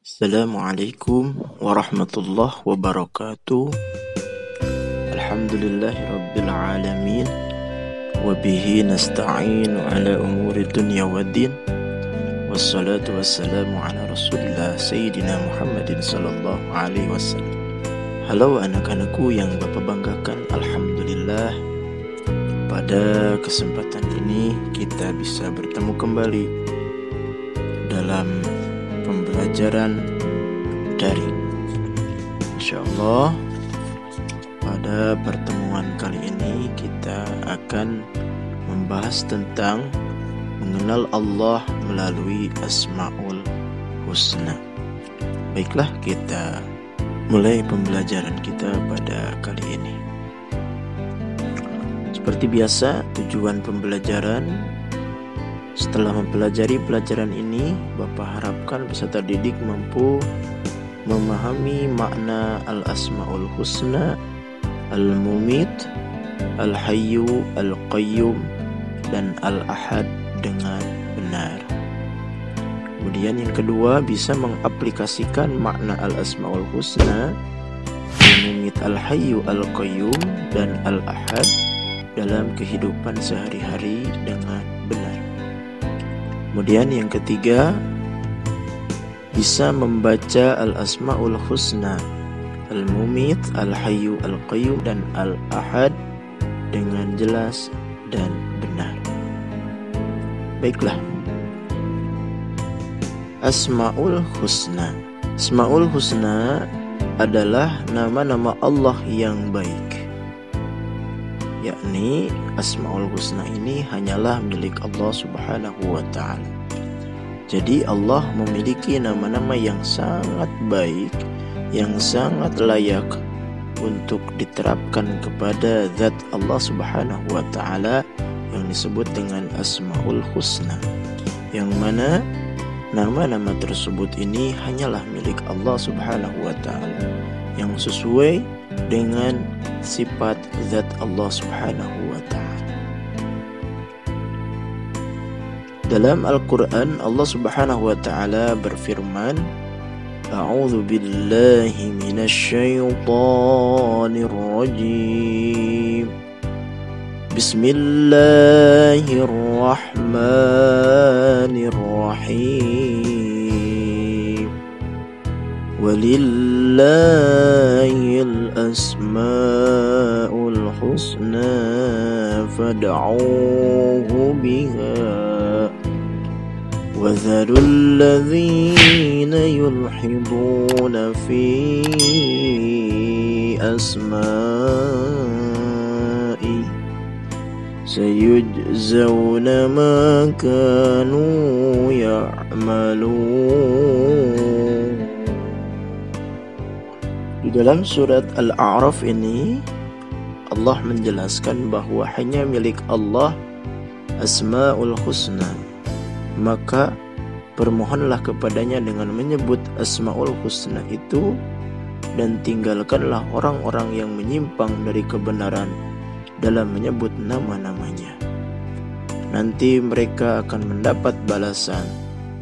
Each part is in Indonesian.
Assalamualaikum warahmatullahi wabarakatuh. Alhamdulillahi rabbil alamin. Wabihi nasta'inu ala umuri dunya waddin. Wassalatu wassalamu ala rasulillah Sayyidina Muhammadin sallallahu alaihi wasallam. Halo anak-anakku yang Bapak banggakan. Alhamdulillah, pada kesempatan ini kita bisa bertemu kembali dalam pembelajaran daring. Insyaallah pada pertemuan kali ini kita akan membahas tentang mengenal Allah melalui Asmaul Husna. Baiklah, kita mulai pembelajaran kita pada kali ini. Seperti biasa, tujuan pembelajaran setelah mempelajari pelajaran ini, Bapak harapkan peserta didik mampu memahami makna Al-Asma'ul Husna, Al-Mumit, Al-Hayyu, Al-Qayyum, dan Al-Ahad dengan benar. Kemudian yang kedua, bisa mengaplikasikan makna Al-Asma'ul Husna, Al-Mumit, Al-Hayyu, Al-Qayyum, dan Al-Ahad dalam kehidupan sehari-hari dengan benar. Kemudian yang ketiga, bisa membaca Al-Asma'ul Husna, Al-Mumit, Al-Hayyu, Al-Qayyum, dan Al-Ahad dengan jelas dan benar. Baiklah, Asma'ul Husna. Asma'ul Husna adalah nama-nama Allah yang baik, yakni Asma'ul Husna ini hanyalah milik Allah Subhanahu wa ta'ala. Jadi Allah memiliki nama-nama yang sangat baik, yang sangat layak untuk diterapkan kepada zat Allah Subhanahu wa ta'ala yang disebut dengan Asma'ul Husna, yang mana nama-nama tersebut ini hanyalah milik Allah Subhanahu wa ta'ala, yang sesuai dengan sifat zat Allah Subhanahu wa ta'ala. Dalam Al-Quran, Allah Subhanahu wa ta'ala berfirman, A'udzu billahi minasyaitonir rajim. Bismillahirrahmanirrahim. Walillahil asma'ul husna fad'uuhu biha وَذَرُوا الَّذِينَ يُلْحِدُونَ فِي أَسْمَائِهِ سَيُجْزَوْنَ مَا كَانُوا يَعْمَلُونَ. Di dalam surat Al-A'raf ini, Allah menjelaskan bahwa hanya milik Allah Asma'ul Husna. Maka bermohonlah kepadanya dengan menyebut Asma'ul Husna itu, dan tinggalkanlah orang-orang yang menyimpang dari kebenaran dalam menyebut nama-namanya. Nanti mereka akan mendapat balasan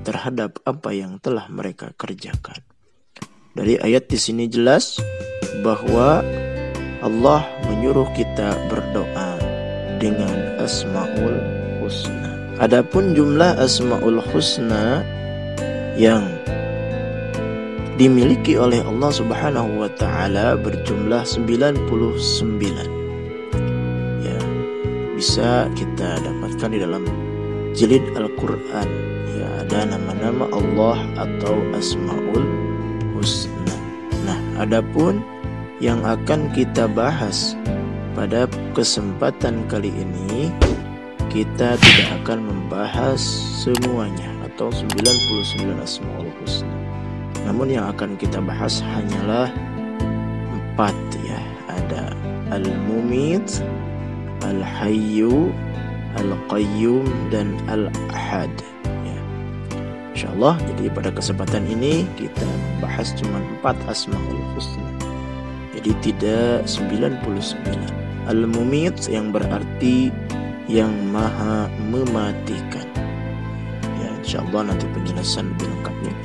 terhadap apa yang telah mereka kerjakan. Dari ayat di sini jelas bahwa Allah menyuruh kita berdoa dengan Asma'ul Husna. Adapun jumlah Asma'ul Husna yang dimiliki oleh Allah Subhanahu wa ta'ala berjumlah 99. Ya, bisa kita dapatkan di dalam jilid Al-Quran. Ya, ada nama-nama Allah atau Asma'ul Husna. Nah, adapun yang akan kita bahas pada kesempatan kali ini, kita tidak akan membahas semuanya atau 99 Asma'ul Husna. Namun yang akan kita bahas hanyalah 4, ya. Ada Al-Mumit, Al-Hayyu, Al-Qayyum, dan Al-Ahad, ya. Insyaallah, jadi pada kesempatan ini kita membahas cuma 4 Asma'ul Husna. Jadi tidak 99. Al-Mumit yang berarti yang maha mematikan. Ya, insyaallah nanti penjelasan lebih lengkapnya.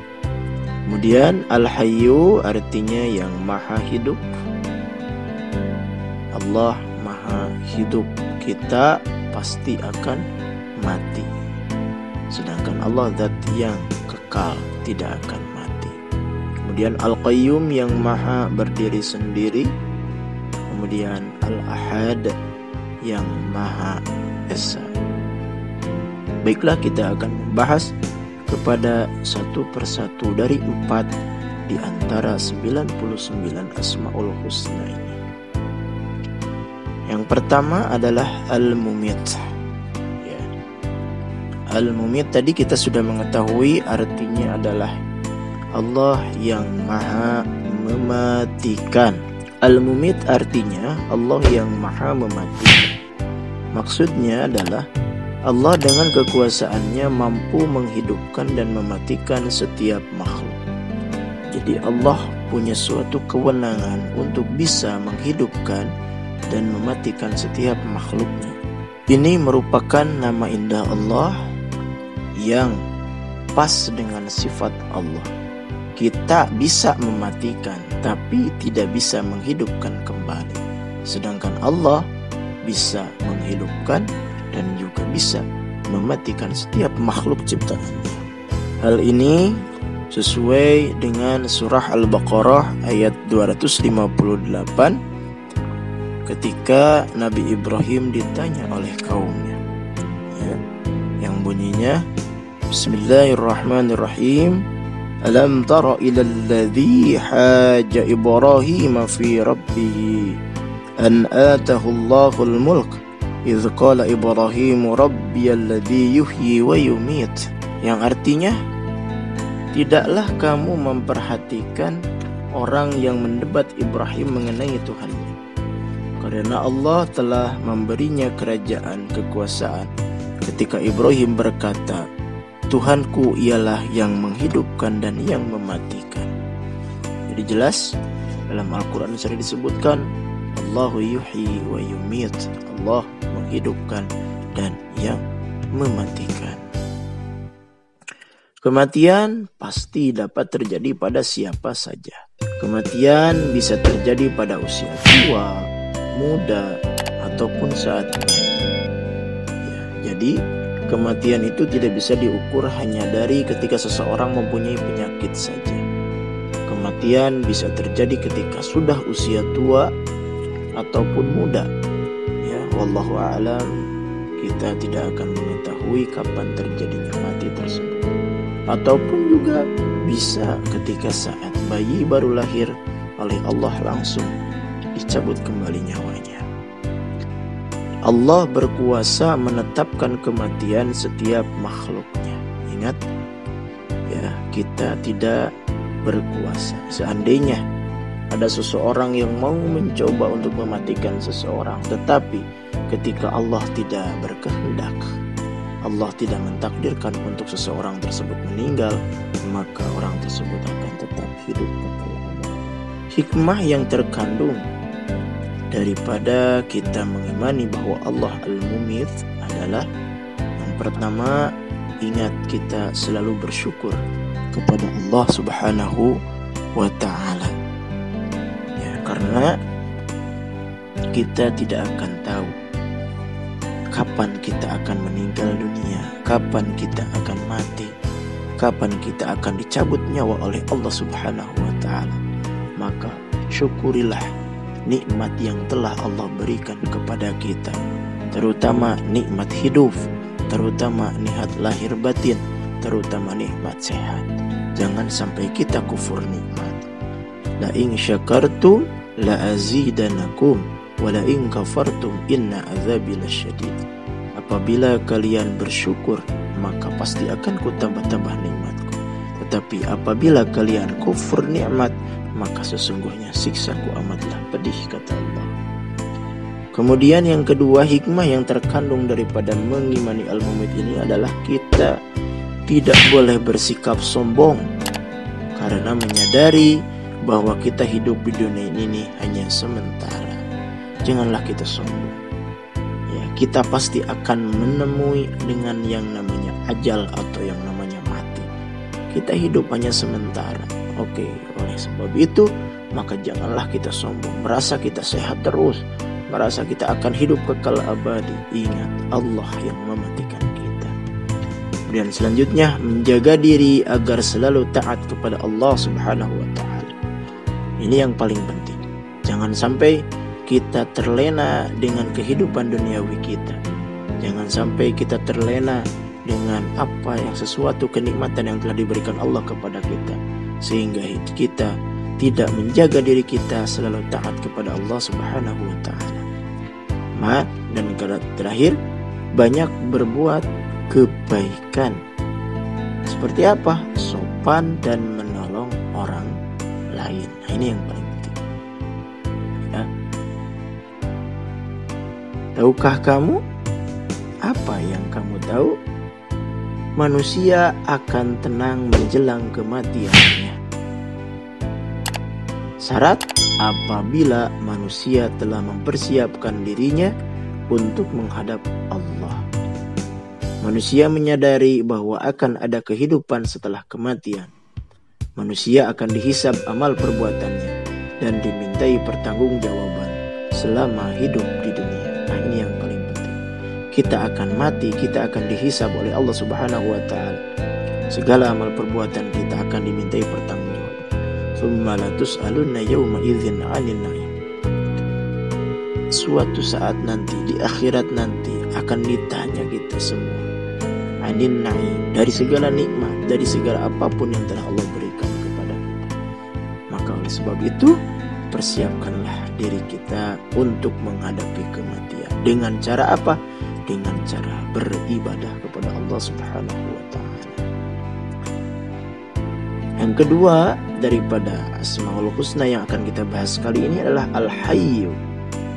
Kemudian Al-Hayyu artinya yang maha hidup. Allah maha hidup, kita pasti akan mati. Sedangkan Allah zat yang kekal, tidak akan mati. Kemudian Al-Qayyum yang maha berdiri sendiri. Kemudian Al-Ahad yang maha esa. Baiklah, kita akan membahas kepada satu persatu dari 4 di antara 99 Asmaul Husna ini. Yang pertama adalah Al-Mumit. Ya. Al-Mumit tadi kita sudah mengetahui artinya adalah Allah yang maha mematikan. Al-Mumit artinya Allah yang maha mematikan. Maksudnya adalah Allah dengan kekuasaannya mampu menghidupkan dan mematikan setiap makhluk. Jadi Allah punya suatu kewenangan untuk bisa menghidupkan dan mematikan setiap makhluknya. Ini merupakan nama indah Allah yang pas dengan sifat Allah. Kita bisa mematikan, tapi tidak bisa menghidupkan kembali. Sedangkan Allah bisa menghidupkan dan juga bisa mematikan setiap makhluk ciptaannya. Hal ini sesuai dengan surah Al-Baqarah ayat 258 ketika Nabi Ibrahim ditanya oleh kaumnya, ya, yang bunyinya Bismillahirrahmanirrahim. Alam tara ilal ladzi haja Ibrahim fi rabbih an atahu Allahul mulk idz qala Ibrahim rabbiyalladzi yuhyi wa yumit. Yang artinya, tidaklah kamu memperhatikan orang yang mendebat Ibrahim mengenai Tuhannya, karena Allah telah memberinya kerajaan kekuasaan. Ketika Ibrahim berkata, Tuhanku ialah yang menghidupkan dan yang mematikan. Jadi jelas dalam Al-Quran sering disebutkan Allahu yuhyi wa yumit, Allah menghidupkan dan yang mematikan. Kematian pasti dapat terjadi pada siapa saja. Kematian bisa terjadi pada usia tua, muda, ataupun saat ini. Ya, jadi kematian itu tidak bisa diukur hanya dari ketika seseorang mempunyai penyakit saja. Kematian bisa terjadi ketika sudah usia tua ataupun muda. Ya, wallahu a'lam, kita tidak akan mengetahui kapan terjadinya mati tersebut. Ataupun juga bisa ketika saat bayi baru lahir oleh Allah langsung dicabut kembali nyawanya. Allah berkuasa menetapkan kematian setiap makhluknya. Ingat, ya, kita tidak berkuasa. Seandainya ada seseorang yang mau mencoba untuk mematikan seseorang, tetapi ketika Allah tidak berkehendak, Allah tidak mentakdirkan untuk seseorang tersebut meninggal, maka orang tersebut akan tetap hidup. Hikmah yang terkandung daripada kita mengimani bahwa Allah Al-Mumit adalah, yang pertama, ingat kita selalu bersyukur kepada Allah Subhanahu wa Ta'ala. Ya, karena kita tidak akan tahu kapan kita akan meninggal dunia, kapan kita akan mati, kapan kita akan dicabut nyawa oleh Allah Subhanahu wa Ta'ala. Maka syukurilah nikmat yang telah Allah berikan kepada kita, terutama nikmat hidup, terutama nikmat lahir batin, terutama nikmat sehat. Jangan sampai kita kufur nikmat. La in syakartum la azidanakum wa la in kafartum inna azabi lasyadid. Apabila kalian bersyukur, maka pasti akan kutambah-tambah nikmatku. Tetapi apabila kalian kufur nikmat, maka sesungguhnya siksaku amatlah pedih, kata Allah. Kemudian yang kedua, hikmah yang terkandung daripada mengimani Al-Mumit ini adalah kita tidak boleh bersikap sombong, karena menyadari bahwa kita hidup di dunia ini hanya sementara. Janganlah kita sombong. Ya, kita pasti akan menemui dengan yang namanya ajal atau yang namanya mati. Kita hidup hanya sementara. Oke, oleh sebab itu maka janganlah kita sombong, merasa kita sehat terus, merasa kita akan hidup kekal abadi. Ingat, Allah yang mematikan kita. Kemudian selanjutnya, menjaga diri agar selalu taat kepada Allah Subhanahu wa Ta'ala. Ini yang paling penting. Jangan sampai kita terlena dengan kehidupan duniawi kita. Jangan sampai kita terlena dengan apa yang sesuatu kenikmatan yang telah diberikan Allah kepada kita, sehingga kita tidak menjaga diri kita selalu taat kepada Allah Subhanahu wa Ta'ala. Dan terakhir, banyak berbuat kebaikan. Seperti apa? Sopan dan menolong orang lain. Nah, ini yang paling penting. Ya. Tahukah kamu apa yang kamu tahu? Manusia akan tenang menjelang kematiannya. Syarat apabila manusia telah mempersiapkan dirinya untuk menghadap Allah. Manusia menyadari bahwa akan ada kehidupan setelah kematian. Manusia akan dihisab amal perbuatannya dan dimintai pertanggungjawaban selama hidup di dunia. Nah, ini yang paling penting. Kita akan mati, kita akan dihisab oleh Allah Subhanahu wa Ta'ala. Segala amal perbuatan kita akan dimintai pertanggungjawaban. Tsumma la tus'alunna yawma idzin 'anil na'im. Suatu saat nanti, di akhirat nanti, akan ditanya kita semua 'anil na'im, dari segala nikmat, dari segala apapun yang telah Allah berikan kepada kita. Maka oleh sebab itu, persiapkanlah diri kita untuk menghadapi kematian. Dengan cara apa? Dengan cara beribadah kepada Allah Subhanahu wa Ta'ala. Yang kedua daripada Asmaul Husna yang akan kita bahas kali ini adalah Al-Hayyu.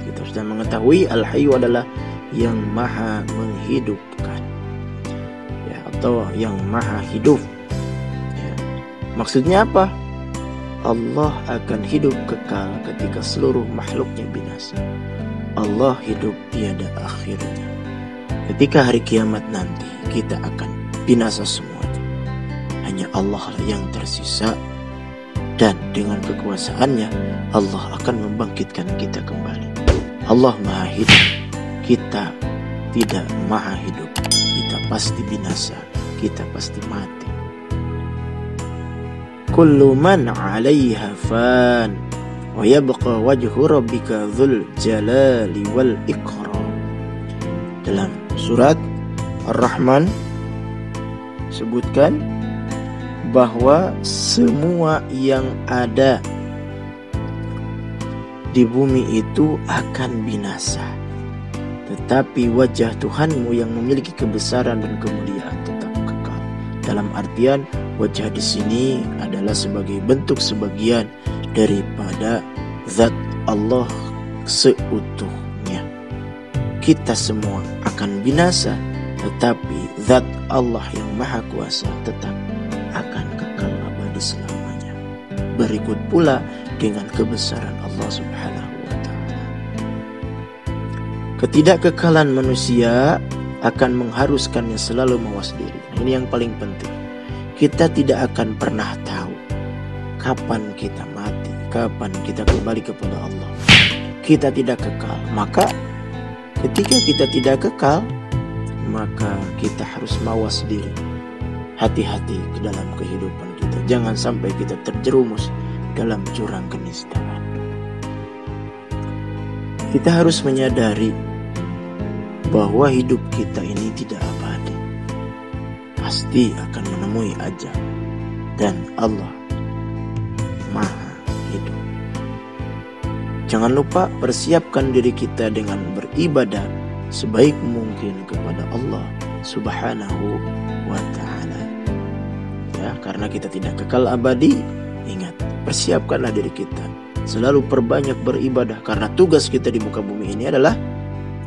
Kita sudah mengetahui Al-Hayyu adalah yang maha menghidupkan, ya, atau yang maha hidup, ya. Maksudnya apa? Allah akan hidup kekal ketika seluruh makhluknya binasa. Allah hidup tiada akhirnya. Ketika hari kiamat nanti kita akan binasa semuanya. Hanya Allah lah yang tersisa, dan dengan kekuasaannya Allah akan membangkitkan kita kembali. Allah maha hidup, kita tidak maha hidup. Kita pasti binasa, kita pasti mati. Kullu man 'alaiha fan wa yabqa wajhu rabbika dzul jalali wal ikram. Dalam surat Ar-Rahman sebutkan bahwa semua yang ada di bumi itu akan binasa, tetapi wajah Tuhanmu yang memiliki kebesaran dan kemuliaan tetap kekal. Dalam artian wajah di sini adalah sebagai bentuk sebagian daripada zat Allah seutuhnya. Kita semua akan binasa, tetapi zat Allah yang maha kuasa tetap akan kekal abadi selamanya. Berikut pula dengan kebesaran Allah Subhanahu wa Ta'ala. Ketidakkekalan manusia akan mengharuskannya selalu mawas diri. Ini yang paling penting. Kita tidak akan pernah tahu kapan kita mati, kapan kita kembali kepada Allah. Kita tidak kekal. Maka ketika kita tidak kekal, maka kita harus mawas diri. Hati-hati ke dalam kehidupan kita. Jangan sampai kita terjerumus dalam jurang kenistaan. Kita harus menyadari bahwa hidup kita ini tidak abadi. Pasti akan menemui ajal. Dan Allah maha hidup. Jangan lupa persiapkan diri kita dengan beribadah sebaik mungkin kepada Allah Subhanahu wa Ta'ala. Ya, karena kita tidak kekal abadi, ingat, persiapkanlah diri kita. Selalu perbanyak beribadah, karena tugas kita di muka bumi ini adalah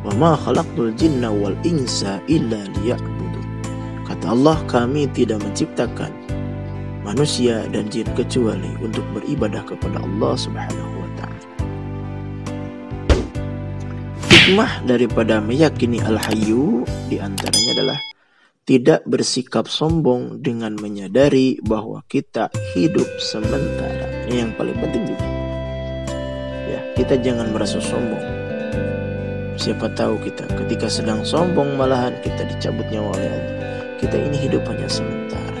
wa ma khalaqtul jinna wal insa illa liya'budun. Kata Allah, kami tidak menciptakan manusia dan jin kecuali untuk beribadah kepada Allah Subhanahu wa Ta'ala. Hikmah daripada meyakini Al-Hayyu diantaranya adalah tidak bersikap sombong dengan menyadari bahwa kita hidup sementara. Ini yang paling penting juga. Ya, kita jangan merasa sombong. Siapa tahu kita ketika sedang sombong malahan kita dicabut nyawa oleh Allah. Kita ini hidup hanya sementara.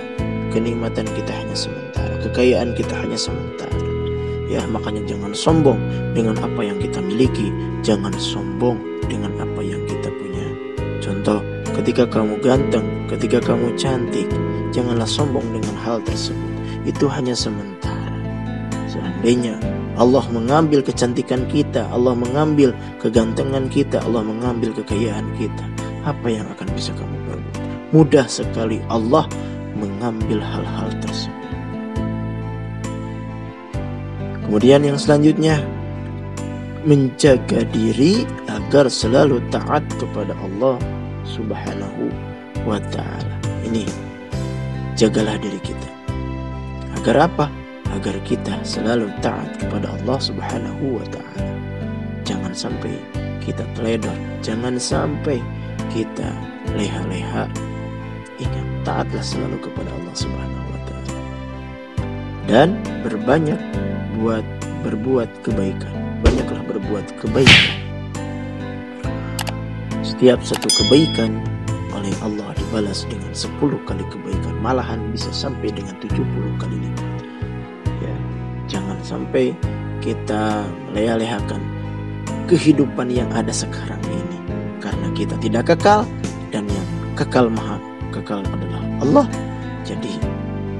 Kenikmatan kita hanya sementara. Kekayaan kita hanya sementara. Ya, makanya jangan sombong dengan apa yang kita miliki. Jangan sombong dengan apa yang kita punya. Contoh, ketika kamu ganteng, ketika kamu cantik, janganlah sombong dengan hal tersebut. Itu hanya sementara. Seandainya Allah mengambil kecantikan kita, Allah mengambil kegantengan kita, Allah mengambil kekayaan kita, apa yang akan bisa kamu perbuat? Mudah sekali Allah mengambil hal-hal tersebut. Kemudian yang selanjutnya, menjaga diri agar selalu taat kepada Allah Subhanahu wa ta'ala. Ini, jagalah diri kita. Agar apa? Agar kita selalu taat kepada Allah Subhanahu wa ta'ala. Jangan sampai kita teledor, jangan sampai kita leha-leha. Ingat, taatlah selalu kepada Allah Subhanahu wa ta'ala. Dan berbuat kebaikan. Banyaklah berbuat kebaikan. Setiap satu kebaikan oleh Allah dibalas dengan 10 kali kebaikan. Malahan bisa sampai dengan 70 kali lipat. Ya, jangan sampai kita melelehkan kehidupan yang ada sekarang ini. Karena kita tidak kekal, dan yang kekal maha kekal adalah Allah. Jadi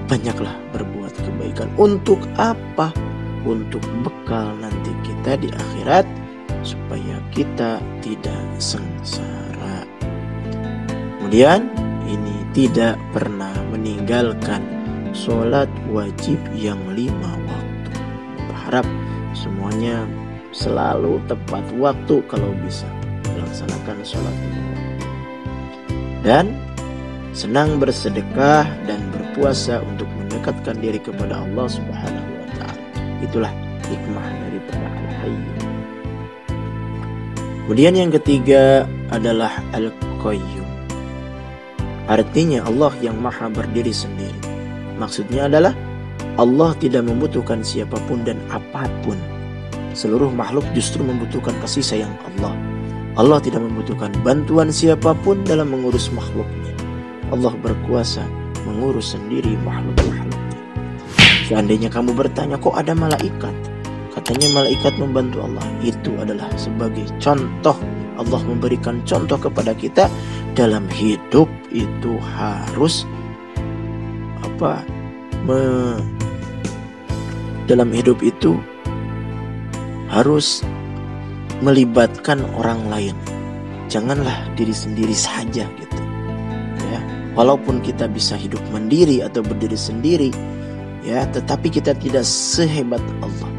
banyaklah berbuat kebaikan. Untuk apa? Untuk bekal nanti kita di akhirat, supaya kita tidak sengsara. Kemudian ini tidak pernah meninggalkan sholat wajib yang 5 waktu. Berharap semuanya selalu tepat waktu kalau bisa melaksanakan sholat 5 waktu. Dan senang bersedekah dan berpuasa untuk mendekatkan diri kepada Allah Subhanahu wa ta'ala. Itulah hikmah daripada Al-Hayy. Kemudian yang ketiga adalah Al-Qayyum. Artinya Allah yang maha berdiri sendiri. Maksudnya adalah Allah tidak membutuhkan siapapun dan apapun. Seluruh makhluk justru membutuhkan kasih sayang Allah. Allah tidak membutuhkan bantuan siapapun dalam mengurus makhluknya. Allah berkuasa mengurus sendiri makhluk-makhluknya. Seandainya kamu bertanya, kok ada malaikat? Katanya malaikat membantu Allah. Itu adalah sebagai contoh. Allah memberikan contoh kepada kita dalam hidup itu harus dalam hidup itu harus melibatkan orang lain. Janganlah diri sendiri saja gitu. Ya, walaupun kita bisa hidup mandiri atau berdiri sendiri, ya, tetapi kita tidak sehebat Allah.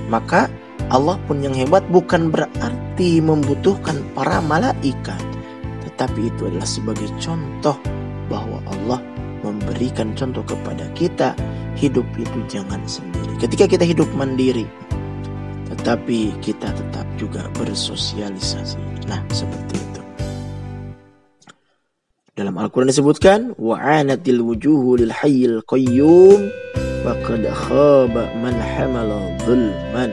Maka Allah pun yang hebat bukan berarti membutuhkan para malaikat, tetapi itu adalah sebagai contoh bahwa Allah memberikan contoh kepada kita. Hidup itu jangan sendiri. Ketika kita hidup mandiri, tetapi kita tetap juga bersosialisasi. Nah, seperti itu. Dalam Al-Quran disebutkan, wa'anatil wujuhu lil hayyil qayyum faqad khaba man hamala zulman.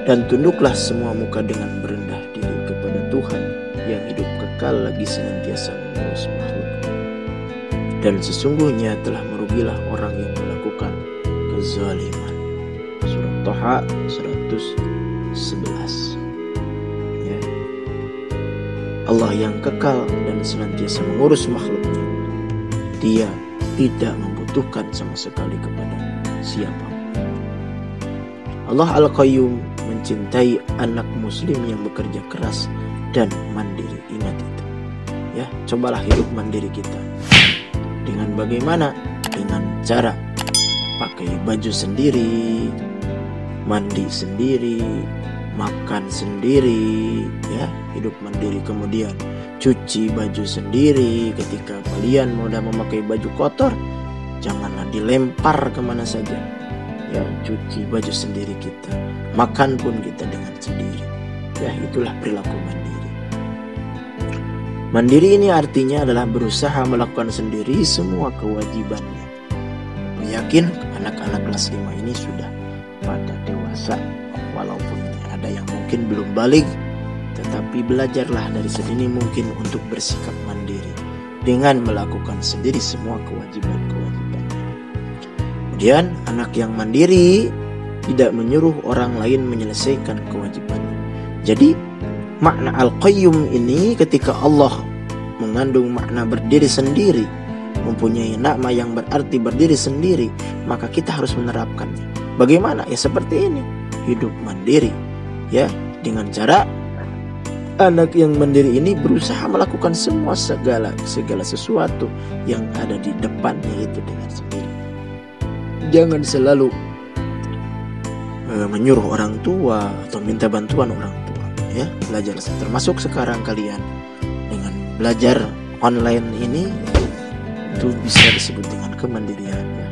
Dan tunduklah semua muka dengan berendah diri kepada Tuhan yang hidup kekal lagi senantiasa mengurus makhluk. Dan sesungguhnya telah merugilah orang yang melakukan kezaliman. Surah Thaha 111. Ya. Allah yang kekal dan senantiasa mengurus makhluknya. Dia tidak membutuhkan sama sekali kepada siapa. Allah Al-Qayyum mencintai anak muslim yang bekerja keras dan mandiri. Ingat itu. Ya, cobalah hidup mandiri kita. Dengan bagaimana? Dengan cara pakai baju sendiri, mandi sendiri, makan sendiri, ya, hidup mandiri. Kemudian cuci baju sendiri. Ketika kalian sudah memakai baju kotor, janganlah dilempar kemana saja. Ya, cuci baju sendiri kita. Makan pun kita dengan sendiri. Ya, itulah perilaku mandiri. Mandiri ini artinya adalah berusaha melakukan sendiri semua kewajibannya. Yakin anak-anak kelas 5 ini sudah pada dewasa, walaupun ada yang mungkin belum balik, tetapi belajarlah dari sedini mungkin untuk bersikap mandiri dengan melakukan sendiri semua kewajiban-kewajibannya. Kemudian anak yang mandiri tidak menyuruh orang lain menyelesaikan kewajibannya. Jadi makna Al-Qayyum ini ketika Allah mengandung makna berdiri sendiri, mempunyai nama yang berarti berdiri sendiri, maka kita harus menerapkannya. Bagaimana? Ya seperti ini, hidup mandiri, ya, dengan cara anak yang mandiri ini berusaha melakukan segala sesuatu yang ada di depannya itu dengan sendiri. Jangan selalu menyuruh orang tua atau minta bantuan orang tua. Ya, belajar termasuk sekarang kalian dengan belajar online ini itu bisa disebut dengan kemandirian, ya.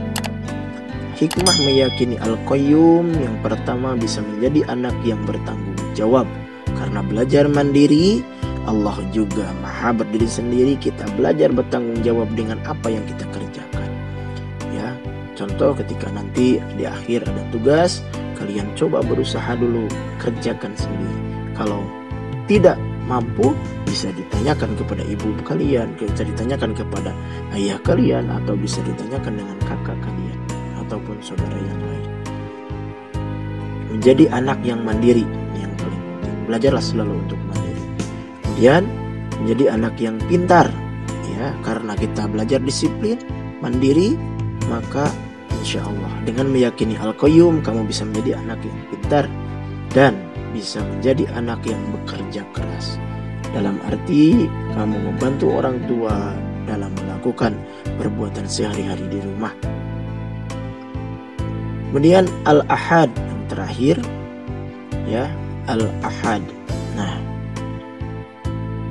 Hikmah meyakini Al-Qayyum yang pertama bisa menjadi anak yang bertanggung jawab. Karena belajar mandiri, Allah juga maha berdiri sendiri, kita belajar bertanggung jawab dengan apa yang kita kerjakan. Ya, contoh ketika nanti di akhir ada tugas, kalian coba berusaha dulu kerjakan sendiri. Kalau tidak mampu, bisa ditanyakan kepada ibu kalian, bisa ditanyakan kepada ayah kalian, atau bisa ditanyakan dengan kakak kalian ataupun saudara yang lain. Menjadi anak yang mandiri ini yang paling penting. Belajarlah selalu untuk mandiri. Kemudian menjadi anak yang pintar, ya, karena kita belajar disiplin, mandiri, maka insya Allah dengan meyakini Al-Qayyum kamu bisa menjadi anak yang pintar dan bisa menjadi anak yang bekerja keras. Dalam arti kamu membantu orang tua dalam melakukan perbuatan sehari-hari di rumah. Kemudian Al-Ahad yang terakhir, ya, Al-Ahad. Nah,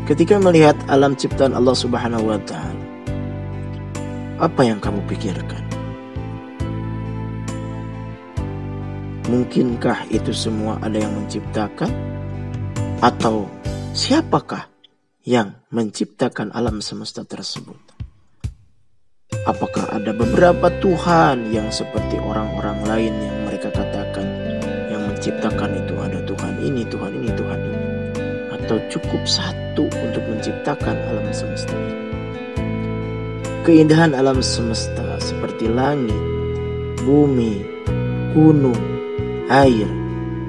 ketika melihat alam ciptaan Allah Subhanahu wa taala, apa yang kamu pikirkan? Mungkinkah itu semua ada yang menciptakan? Atau siapakah yang menciptakan alam semesta tersebut? Apakah ada beberapa Tuhan yang seperti orang-orang lain yang mereka katakan yang menciptakan itu ada Tuhan ini, Tuhan ini, Tuhan ini? Atau cukup satu untuk menciptakan alam semesta ini? Keindahan alam semesta seperti langit, bumi, gunung, air,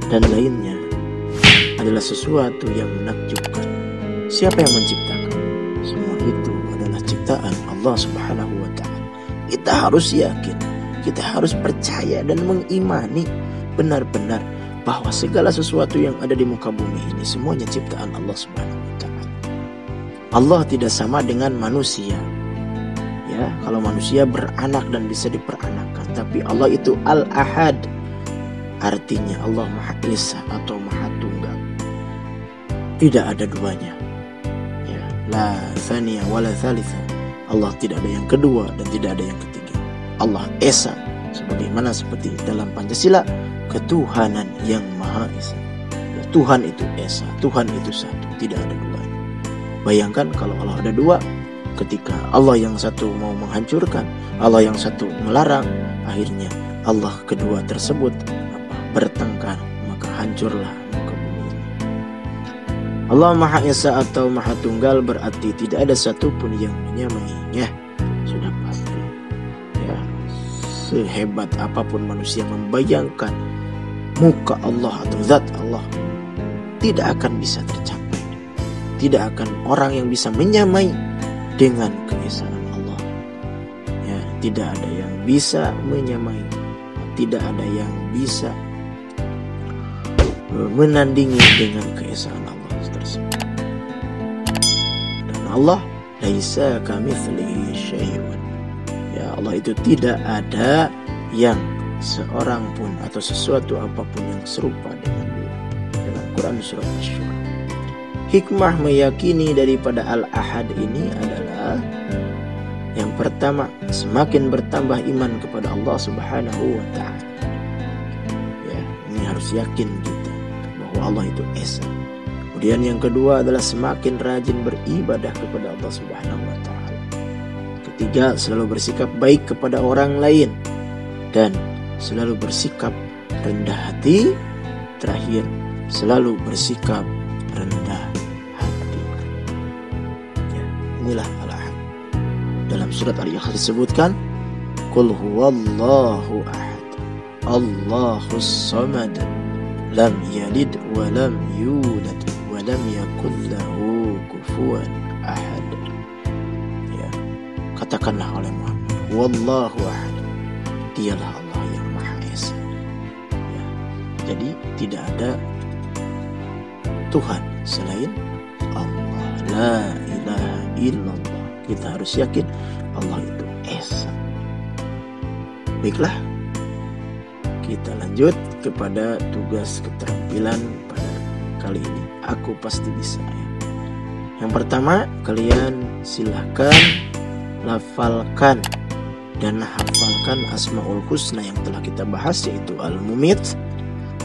dan lainnya adalah sesuatu yang menakjubkan. Siapa yang menciptakan? Semua itu adalah ciptaan Allah Subhanahu wa taala. Kita harus yakin, kita harus percaya dan mengimani benar-benar bahwa segala sesuatu yang ada di muka bumi ini semuanya ciptaan Allah Subhanahu wa taala. Allah tidak sama dengan manusia. Ya, kalau manusia beranak dan bisa diperanakkan, tapi Allah itu Al-Ahad. Artinya Allah Maha Esa atau Maha Tunggal. Tidak ada duanya. Ya, la thaniya wala thalitha. Allah tidak ada yang kedua dan tidak ada yang ketiga. Allah Esa, sebagaimana seperti dalam Pancasila, ketuhanan yang Maha Esa. Ya, Tuhan itu Esa, Tuhan itu satu, tidak ada duanya. Bayangkan kalau Allah ada dua, ketika Allah yang satu mau menghancurkan, Allah yang satu melarang, akhirnya Allah kedua tersebut bertengkar, maka hancurlah muka bumi ini. Allah Maha Esa atau Maha Tunggal berarti tidak ada satupun yang menyamainya. Sudah pasti, ya, sehebat apapun manusia membayangkan muka Allah atau zat Allah, tidak akan bisa tercapai. Tidak akan orang yang bisa menyamai dengan keesaan Allah. Ya, tidak ada yang bisa menyamai, tidak ada yang bisa menandingi dengan keesaan Allah tersebut. Dan Allah laisa kamitslihi syai'un. Ya, Allah itu tidak ada yang seorang pun atau sesuatu apapun yang serupa dengan dia. Dalam Quran surat Asy-Syura. Hikmah meyakini daripada Al-Ahad ini adalah yang pertama, semakin bertambah iman kepada Allah Subhanahu wa taala. Ya, ini harus yakin kita bahwa Allah itu Esa. Kemudian yang kedua adalah semakin rajin beribadah kepada Allah Subhanahu wa taala. Ketiga, selalu bersikap baik kepada orang lain dan selalu bersikap rendah hati. Terakhir, selalu bersikap rendah hati. Ya, inilah al-ahad. Dalam surat Al-Ikhlas disebutkan, Qul huwallahu ahad, Allahus samad, lam yalid wa lam yulad wa lam yakul lahu kufuwan ahad. Ya, katakanlah oleh Muhammad, wallahu ahad, dialah Allah yang Maha Esa. Ya, jadi tidak ada Tuhan selain Allah. La ilaha illallah. Kita harus yakin Allah itu Esa. Baiklah, kita lanjut kepada tugas keterampilan pada kali ini. Aku pasti bisa ya. Yang pertama, kalian silahkan lafalkan dan hafalkan Asmaul Husna yang telah kita bahas, yaitu Al-Mumit,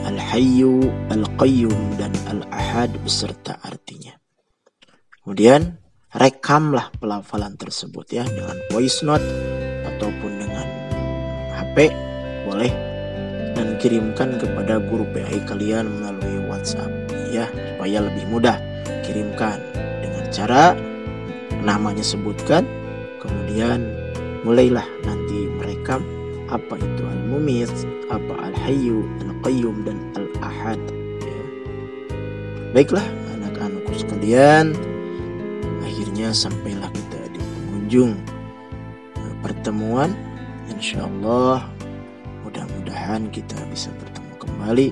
Al-Hayyu, Al-Qayyum, dan Al-Ahad beserta artinya. Kemudian rekamlah pelafalan tersebut ya dengan voice note ataupun dengan HP boleh, dan kirimkan kepada guru PAI kalian melalui WhatsApp ya, supaya lebih mudah. Kirimkan dengan cara namanya sebutkan, kemudian mulailah nanti merekam apa itu Al-Mumit, apa Al-Hayyu, Al-Qayyum, dan Al-Ahad ya. Baiklah anak-anakku sekalian, akhirnya sampailah kita di penghujung pertemuan. Insyaallah mudah-mudahan kita bisa bertemu kembali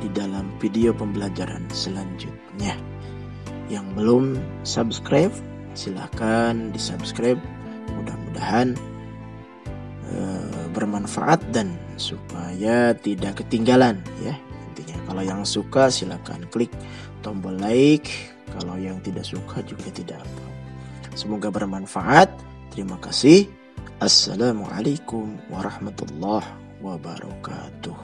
di dalam video pembelajaran selanjutnya. Yang belum subscribe, silahkan di subscribe. Mudah-mudahan bermanfaat dan supaya tidak ketinggalan ya. Intinya kalau yang suka silahkan klik tombol like, kalau yang tidak suka juga tidak apa. Semoga bermanfaat. Terima kasih. Assalamualaikum warahmatullahi wabarakatuh.